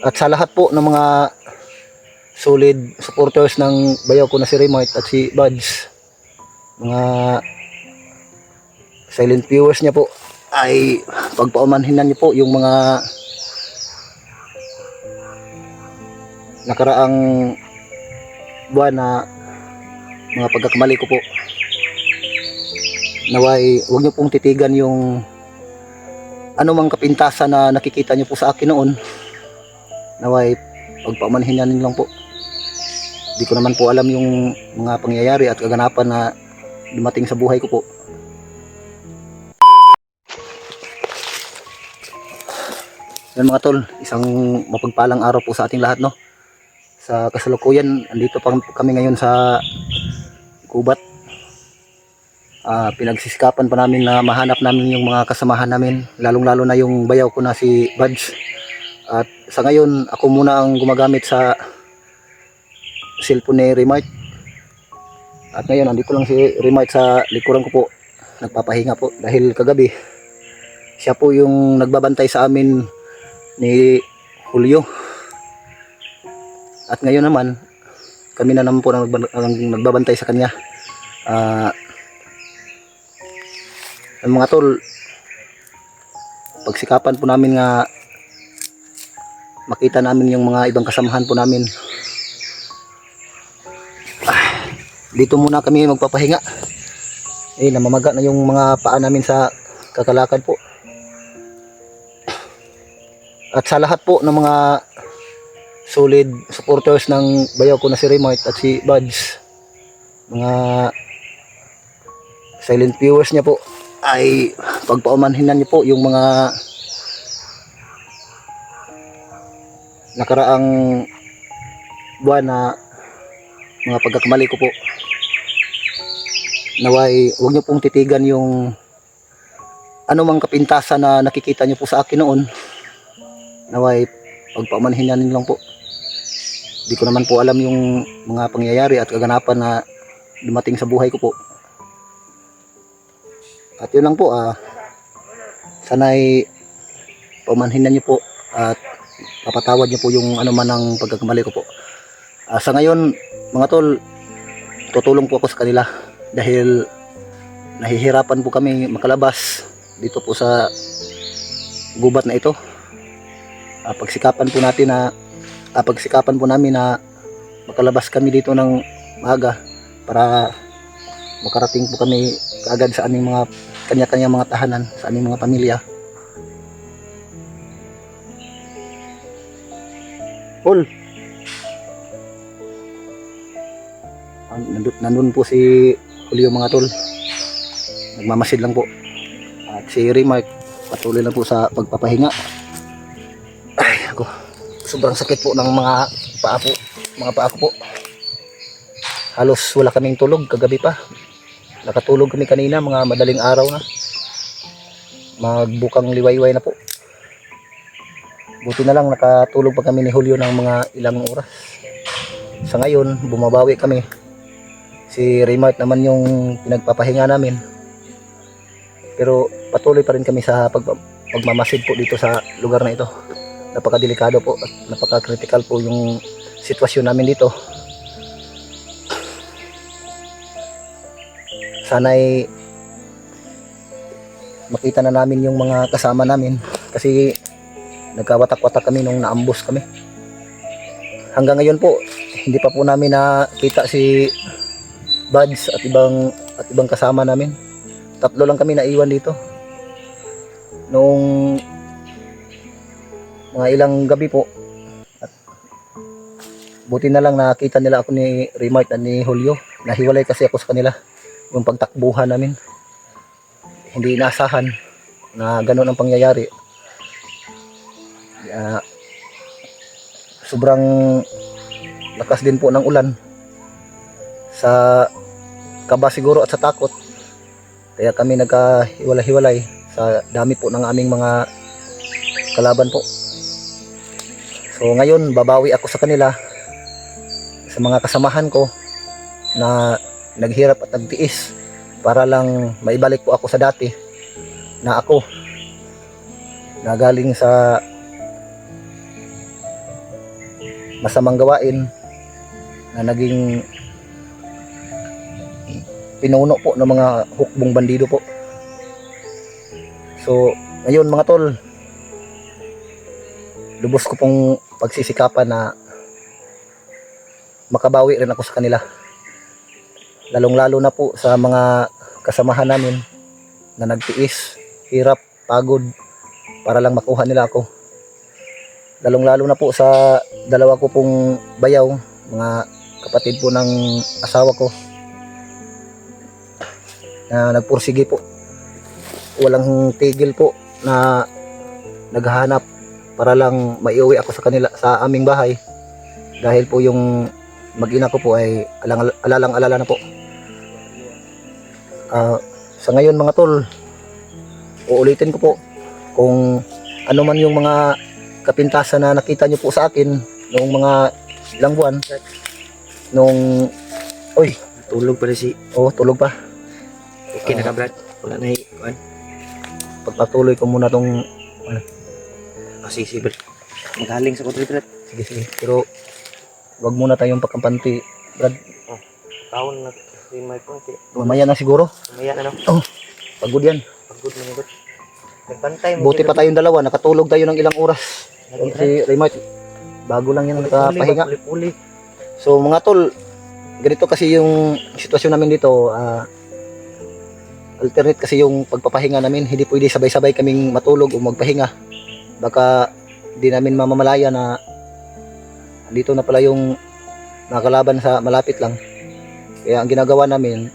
At sa lahat po ng mga solid supporters ng bayaw ko na si Remote at si Buds, mga silent viewers niya po, ay pagpaumanhinan niyo po yung mga nakaraang buwan na mga pagkakamali ko po. Naway huwag niyo pong titigan yung anumang kapintasan na nakikita niyo po sa akin noon. Naway pagpaumanhinan niyo lang po. Di ko naman po alam yung mga pangyayari at kaganapan na dumating sa buhay ko po. Yan mga tol, isang mapagpalang araw po sa ating lahat, no. Sa kasalukuyan, andito pa kami ngayon sa Gubat. Pinagsisikapan pa namin na mahanap namin yung mga kasamahan namin, lalong lalo na yung bayaw ko na si Buds. At sa ngayon, ako muna ang gumagamit sa cellphone ni Remote. At ngayon, andito lang si Remote sa likuran ko po, nagpapahinga po dahil kagabi siya po yung nagbabantay sa amin ni Julio. At ngayon naman, kami na naman po ang nagbabantay sa kanya. Mga tol, pagsikapan po namin nga makita namin yung mga ibang kasamahan po namin. Dito muna kami magpapahinga. Namamaga na yung mga paa namin sa kakalakad po. At sa lahat po ng mga solid supporters ng bayaw ko na si Remote at si Buds, mga silent viewers niya po, ay pagpaumanhinan niyo po yung mga nakaraang buwan na mga pagkakamali ko po. Naway huwag niyo pong titigan yung anumang kapintasan na nakikita niyo po sa akin noon. Naway pagpaumanhinan niyo lang po. Di ko naman po alam yung mga pangyayari at kaganapan na dumating sa buhay ko po. At yun lang po, sana'y paumanhinan niyo po at papatawad niyo po yung anuman ang pagkakamali ko po. Sa ngayon mga tol, tutulong po ako sa kanila dahil nahihirapan po kami makalabas dito po sa gubat na ito. Pagsikapan po namin na makalabas kami dito ng maaga para makarating po kami kaagad sa aming mga kanya-kanya mga tahanan, sa aming mga pamilya. Paul, nandun po si Julio mga tol, nagmamasid lang po. At si Remark patuloy lang po sa pagpapahinga. Ay ako, sobrang sakit po ng mga paa ko po. Halos wala kaming tulog kagabi pa. Nakatulog kami kanina mga madaling araw na, magbukang liwayway na po. Buti na lang nakatulog pa kami ni Julio ng mga ilang oras. Sa ngayon bumabawi kami. Si Remote naman yung pinagpapahinga namin, pero patuloy pa rin kami sa pagmamasid po dito sa lugar na ito. Napakadelikado po at napaka-critical po yung sitwasyon namin dito. Sana'y makita na namin yung mga kasama namin, kasi nagkawatak-watak kami nung naambos kami. Hanggang ngayon po hindi pa po namin nakita si Buds at ibang kasama namin. Tatlo lang kami naiwan dito nung mga ilang gabi po. At buti na lang nakita nila ako ni Remote at ni Julio. Nahiwalay kasi ako sa kanila. Yung pagtakbuhan namin, hindi inaasahan na gano'n ang pangyayari. Sobrang lakas din po ng ulan, sa kaba siguro at sa takot, kaya kami nagkahiwalay-hiwalay sa dami po ng aming mga kalaban po. So ngayon babawi ako sa kanila, sa mga kasamahan ko na naghirap at nagtiis para lang maibalik po ako sa dati na ako, na galing sa masamang gawain na naging pinuno po ng mga hukbong bandido po. So ngayon mga tol, lubos ko pong pagsisikapan na makabawi rin ako sa kanila, lalong lalo na po sa mga kasamahan namin na nagtiis, hirap, pagod para lang makuha nila ako, lalong lalo na po sa dalawa ko pong bayaw, mga kapatid po ng asawa ko na nagpursige po, walang tigil po na naghahanap para lang maiuwi ako sa kanila, sa aming bahay, dahil po yung mag-ina ko po ay alalang-alala na po. Sa ngayon mga tol, uulitin ko po kung ano man yung mga kapintasan na nakita nyo po sa akin noong mga ilang buwan, nung Tulog pala si... tulog pa. Okay na ka, Brad. Wala na yung... Pagpatuloy ko muna tong Sige, Brad. Magaling sa kotri, Brad. sige, pero wag muna tayong pagkampanti, Brad. Taon na si my phone. Mamaya na siguro, Mamaya na, no? pagod yan. Pagod na, Brad. Nagbantay mo. Buti pa tayong dalawa, nakatulog tayo ng ilang oras. Si Raymart, bago lang yan nakapahinga. Puli. So mga tol, ganito kasi yung sitwasyon namin dito, alternate kasi yung pagpapahinga namin, hindi pwede sabay-sabay kaming matulog o magpahinga. Baka di namin mamamalaya na dito na pala yung nakalaban sa malapit lang. Kaya ang ginagawa namin,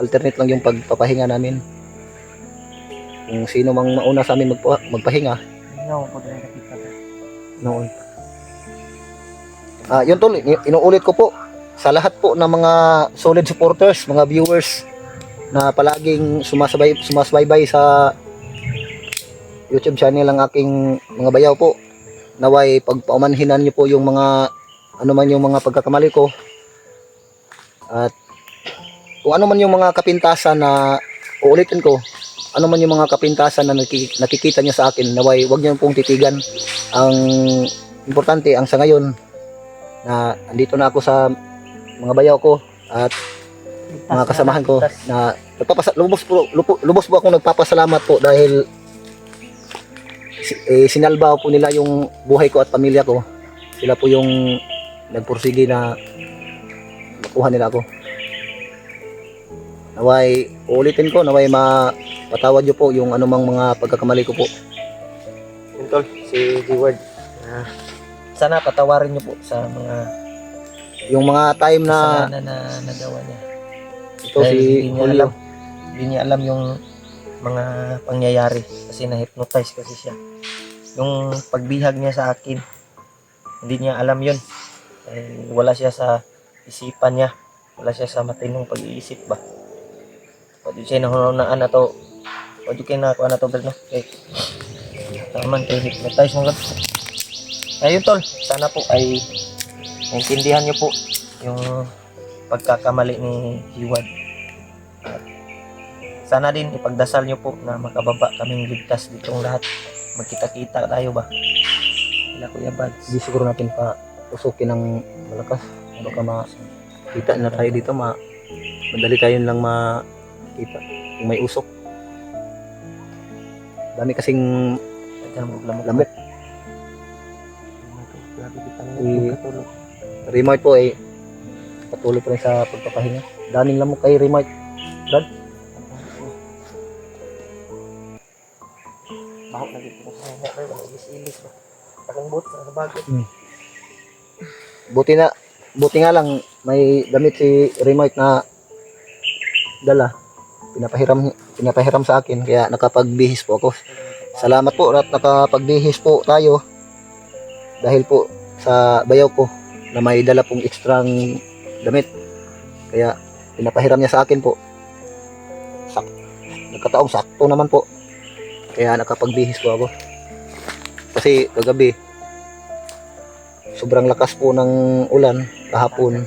alternate lang yung pagpapahinga namin. Kung sino mang mauna sa amin magpahinga noon. Yun tol, inuulit ko po sa lahat po ng mga solid supporters, mga viewers na palaging sumasbaybay sa YouTube channel ng aking mga bayaw po. Naway pagpaumanhinan niyo po yung mga ano man yung mga pagkakamali ko, at kung ano man yung mga kapintasan na uulitin ko, ano man yung mga kapintasan na nakikita niyo sa akin, naway wag niyo pong titigan. Ang importante ang sa ngayon na andito na ako sa mga bayaw ko at mga kasamahan ko na lubos po akong nagpapasalamat po dahil sinalba po nila yung buhay ko at pamilya ko. Sila po yung nagpursige na makuha nila ako. Naway uulitin ko, naway mapatawad nyo po yung anumang mga pagkakamali ko po. Yun, tol. Si G-Word. Sana patawarin niyo po sa mga Yung mga time na kasalanan na nagawa niya. ito Dahil si Julio, hindi niya alam yung mga pangyayari kasi na-hypnotize kasi siya. Yung pagbihag niya sa akin, hindi niya alam yun. Dahil wala siya sa isipan niya. Wala siya sa matinong pag-iisip ba. Pwede siya nahunaan na to. Pwede kayo na to, Brad, no? Okay. Taman kayo hypnotize mo, Brad. Ayun, tol. Sana po ay maintindihan niyo po yung pagkakamali ni Hiwad. At sana din ipagdasal niyo po na makababa kaming ligtas ditong lahat. Magkita-kita tayo ba? Wala, Kuya Bads. hindi siguro natin pa usukin ng malakas. Baka makita na tayo dito, madali tayo lang makita kung may usok. Dami kasing lamok. Remote po ay patuloy pa rin sa pagpapahinga. Daming lamok kay Remote, Brad. Bakit nagiging ko sa mga wala ilis-ilis ba? Takang boot sa bago. Buti nga lang may damit si Remote na dala. Pinapahiram sa akin kaya nakapagbihis po ako. Salamat po at nakapagbihis po tayo dahil po sa bayaw ko na may dala pong ekstrang damit. Kaya pinapahiram niya sa akin po. Nagkataong sakto naman po. Kaya nakapagbihis po ako. Kasi kagabi sobrang lakas po ng ulan kahapon.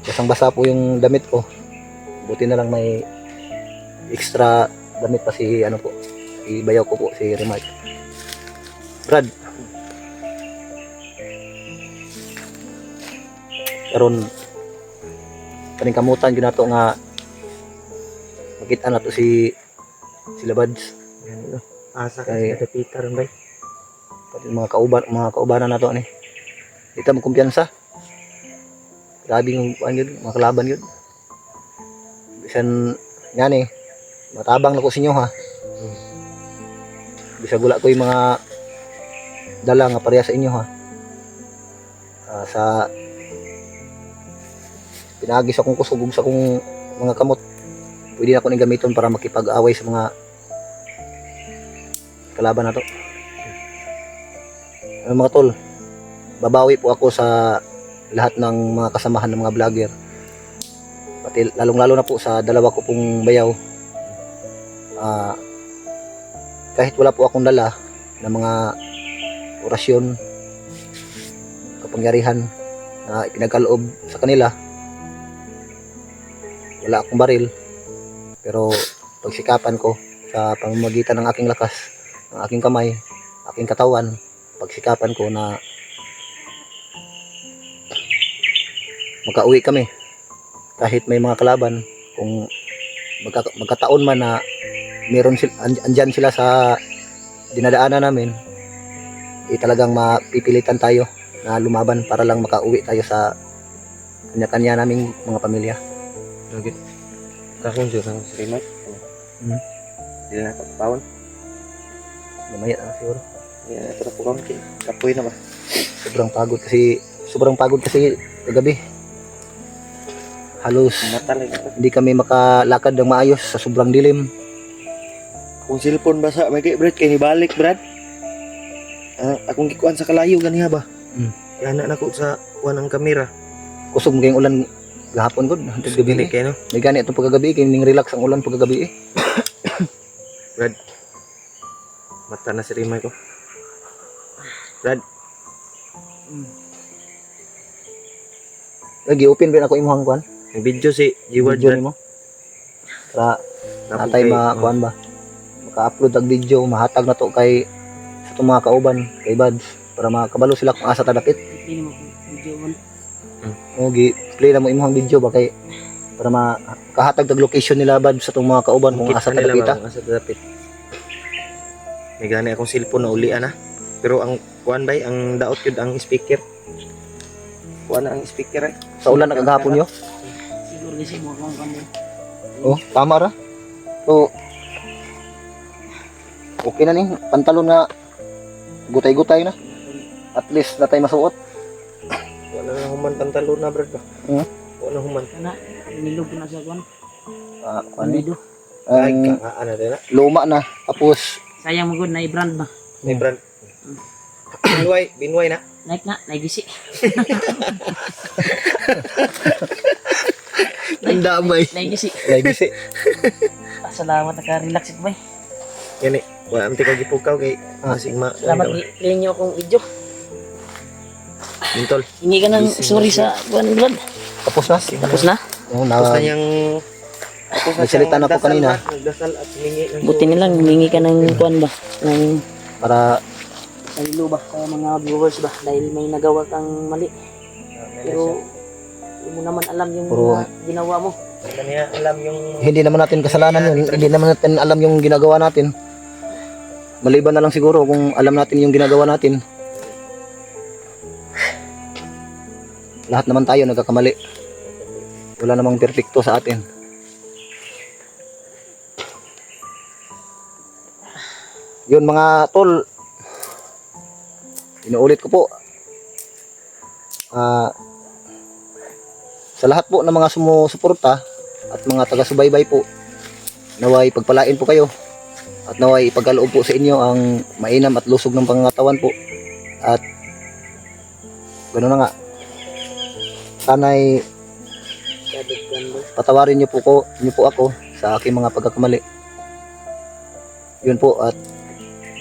Basang-basa po yung damit ko. Buti na lang may extra damit pa si si bayaw ko po, si Remark. Brad, karon kaning kamutan gyud nato nga makita na to sila Bads. Yan, no? Asa Kay- kasi Peter ron bay. Pati mga kaubanan nato ni. Dito mo kumpiyansa. Grabe yung mga kalaban yun. Bisan nga ni, matabang na ko sa inyo ha. Bisa gula ko yung mga dala nga pareha sa inyo ha. Sa pinagis akong kusog ug sa akong mga kamot. Pwede na ko ning gamiton para makipag-away sa mga kalaban nato. Mga tol, babawi po ako sa lahat ng mga kasamahan ng mga vlogger. Pati lalong-lalo na po sa dalawa ko pong bayaw. Kahit wala po akong dala ng mga orasyon, kapangyarihan na ipinagkaloob sa kanila, wala akong baril, pero pagsikapan ko sa pamamagitan ng aking lakas, ng aking kamay, aking katawan, pagsikapan ko na magkauwi kami kahit may mga kalaban. Kung magkataon man na andyan sila sa dinadaanan namin, talagang mapipilitan tayo na lumaban para lang makauwi tayo sa kanya-kanya naming mga pamilya. Okay. Kakong siya kang sirimat. Hindi na kapawon. Mamaya na siguro. Yan, ito na po kami. Kapoy na ba? Sobrang pagod kasi kagabi. Halos Matalag ito. hindi kami makalakad ng maayos sa sobrang dilim. Kung cellphone basa, may kay Brad, kay hibalik Brad. Akong gikuan sa kalayo ganiha ba? Yan na ako sa kuan ng kamera. Kusog mo kayong ulan gahapon gud hantod gabi. Bili kayo no? May gani itong pagkagabi kay ning relax ang ulan pagkagabi. Brad. Mata na si Rimay ko. Brad. Lagi open rin ako imong kuan. Ang video si G-Word Video Brad. nimo. Para Napog natay kay- kuan ba. Maka-upload ang video, mahatag na to kay sa itong mga kauban, kay Bads, para makabalo sila kung asa tadapit. Hindi mo video man. O play na mo imong video ba kay para makahatag tag location nila Bads sa itong mga kauban kung Kita asa nila tadapita. ba kung asa tadapit. May gani akong cellphone na ulian ha. Pero ang kuan bay, ang daot yun ang speaker. Kuan na ang speaker eh. Sa ulan na kagahapon yo. Siguro kasi mo kung kamo. Oh, tama ra. So okay na ning pantalon na gutay-gutay na. At least na tayo masuot. Wala na human pantalon na Brad ba? Wala human. Kana nilog na sa kon. Kuan ni. Video. Ay, Ang kaaan na din na. luma na. Tapos Sayang mo gud na i-brand ba. May Brad. Binway na. Naik na, naigisi. ang damay. Naigisi. Lagi Salamat naka-relax ko bay. Yan eh. Wala ang tika gipukaw kay masing Salamat i-play niyo akong video. Mintol. Hingi ka ng sorry sa buwan brad. Tapos na. Tapos na. Yung Tapos na na niyang Nagsalita na po kanina. Nagdasal at humingi ng Buti nilang humingi ka ng kuan ba. Ng para saylo ba sa mga viewers ba dahil may nagawa kang mali. Pero hindi mo naman alam yung Puro- mga ginawa mo. Hindi niya alam yung hindi naman natin kasalanan yun. Hindi naman natin alam yung ginagawa natin. Maliban na lang siguro kung alam natin yung ginagawa natin. Lahat naman tayo nagkakamali. Wala namang perfecto sa atin. Yun mga tol, inuulit ko po, sa lahat po ng mga sumusuporta at mga taga-subaybay po, naway pagpalain po kayo at naway ipagkaloob po sa inyo ang mainam at lusog ng pangangatawan po. At gano'n na nga, sana'y patawarin niyo po ako sa aking mga pagkakamali. Yun po, at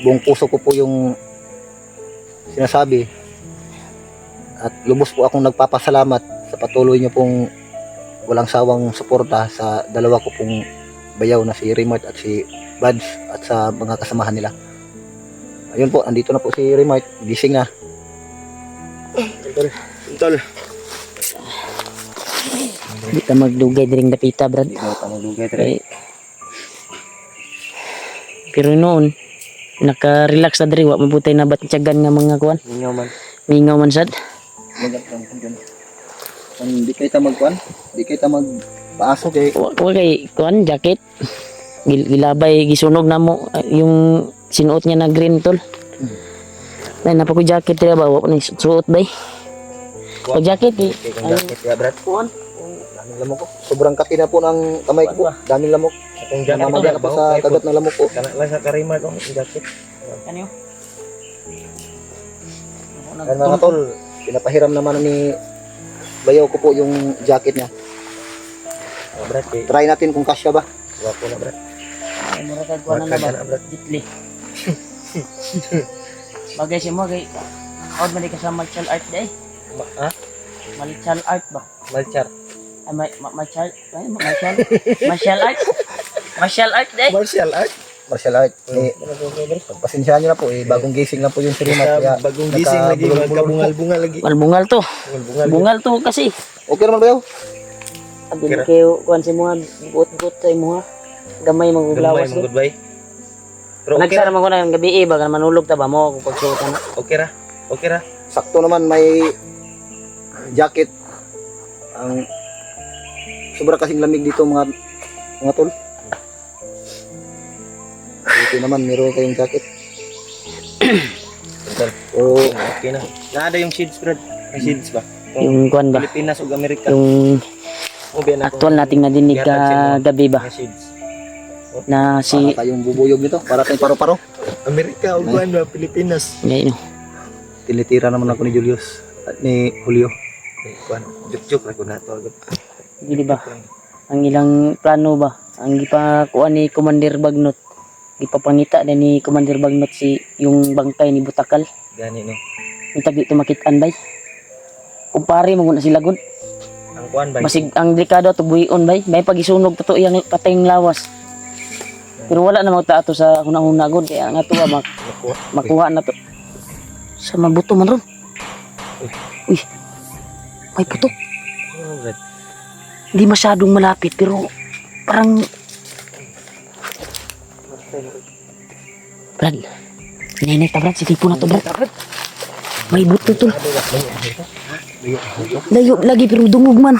buong puso ko po yung sinasabi at lubos po akong nagpapasalamat sa patuloy niyo pong walang sawang suporta sa dalawa ko pong bayaw na si Remart at si Bads at sa mga kasamahan nila. Ayun po, andito na po si Remart, gising na. Mintol. Di ka magdugay diring dapita, Brad. Di mo tamulugay dre. Eh, pero noon, naka-relax na diri, wa mabutay na batyagan nga mga kuan. Ninyo man. Mingaw man sad. Di kayo ta magkuan, di kayo ta magpaaso kay Wa kay kuan jacket. Gilabay gisunog na mo yung sinuot niya na green tol. Nay napa ko jacket dira ba wa ko ni suot bay. Pag jacket eh. Kay kung jacket ya brad. Kuan. daming lamok ko. Sobrang kati na po ng kamay ko po. Daming lamok. Kung jacket Namamaga na po sa kagat ng lamok ko. Kana lang sa karima ko jacket. Ano? Ayan mga tol, pinapahiram naman ni bayaw ko po yung jacket niya. Brad kay Try natin kung kasya ba. wapo na brad. Ay, murakad ko na Wakad ba? na, Brad. Jitli. Bagay siya mo, gay. Out man ka sa martial art day. Ha? Martial art ba? Malchar. Ay, martial art? Martial art day? Martial art. Martial art. Eh, pagpasensyahan nyo na po. Bagong gising lang po yung sirimat. Kaya Bagong gising lagi, magkabungal-bungal lagi. Malbungal to. Bungal-bungal. Bungal to kasi. Okay naman bayaw. Abi kayo kuan si mga buot-buot sa imo ha. Gamay Gamay maguglawas mo ko. goodbye. Pero okay Nagsara ra. man ko na ng gabi eh, baka manulog ta ba mo kung pagsuot na. Okay ra. Okay ra. Sakto naman may jacket. Ang sobra kasing lamig dito mga tol. Ito naman meron kayong jacket. O Okay na. Naada yung shades brad. May shades ba? Yung kuan ba? Pilipinas ug Amerika. Yung Ubian ako. actual nating nadinig ka gabi ba? May shades. Na si para tayong bubuyog nito. Para tayong paro-paro. Amerika ug kuan ba Pilipinas. Ngay no. Tinitira naman ako ni Julius at ni Julio. Kuan. Juk-juk ra ko na to. Gili ba? Ang ilang plano ba? Ang gipakuan ni Commander Bagnot. Gipapangita na ni Commander Bagnot si yung bangkay ni Butakal. Gani no. Yung tagi tumakitaan bay. Kumpare mo na sila gud. Ang kuan ba? Masig ang delikado to buhion bay. May pagisunog to iyang patayng lawas. Pero wala na magtaato sa hunang-huna gud kaya nga tuwa makuha na to. Sa mabuto man ron. Uy. May putok. Oh, brad. Hindi masyadong malapit pero parang Brad. Nenay ta Brad, sige po na to Brad. May buto to. Layo lagi pero dungog man.